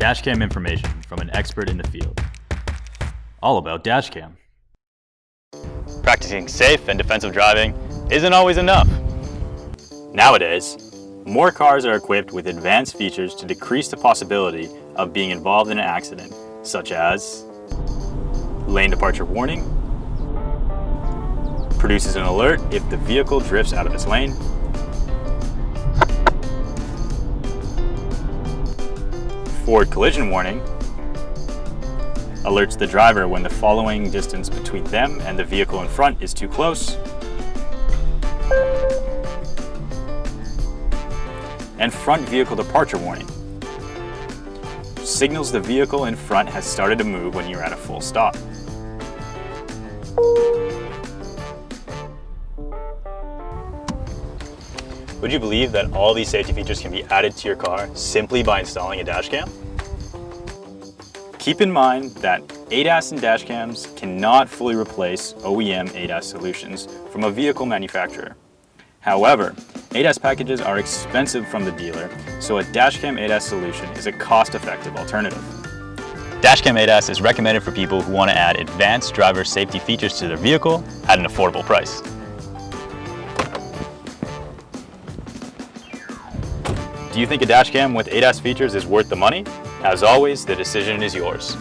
Dashcam information from an expert in the field. All about Dashcam. Practicing safe and defensive driving isn't always enough. Nowadays, more cars are equipped with advanced features to decrease the possibility of being involved in an accident, such as lane departure warning, produces an alert if the vehicle drifts out of its lane, forward collision warning, alerts the driver when the following distance between them and the vehicle in front is too close, and front vehicle departure warning. Signals the vehicle in front has started to move when you're at a full stop. Would you believe that all these safety features can be added to your car simply by installing a dashcam? Keep in mind that ADAS and dashcams cannot fully replace OEM ADAS solutions from a vehicle manufacturer. However, ADAS packages are expensive from the dealer, so a dashcam ADAS solution is a cost-effective alternative. Dashcam ADAS is recommended for people who want to add advanced driver safety features to their vehicle at an affordable price. Do you think a dashcam with ADAS features is worth the money? As always, the decision is yours.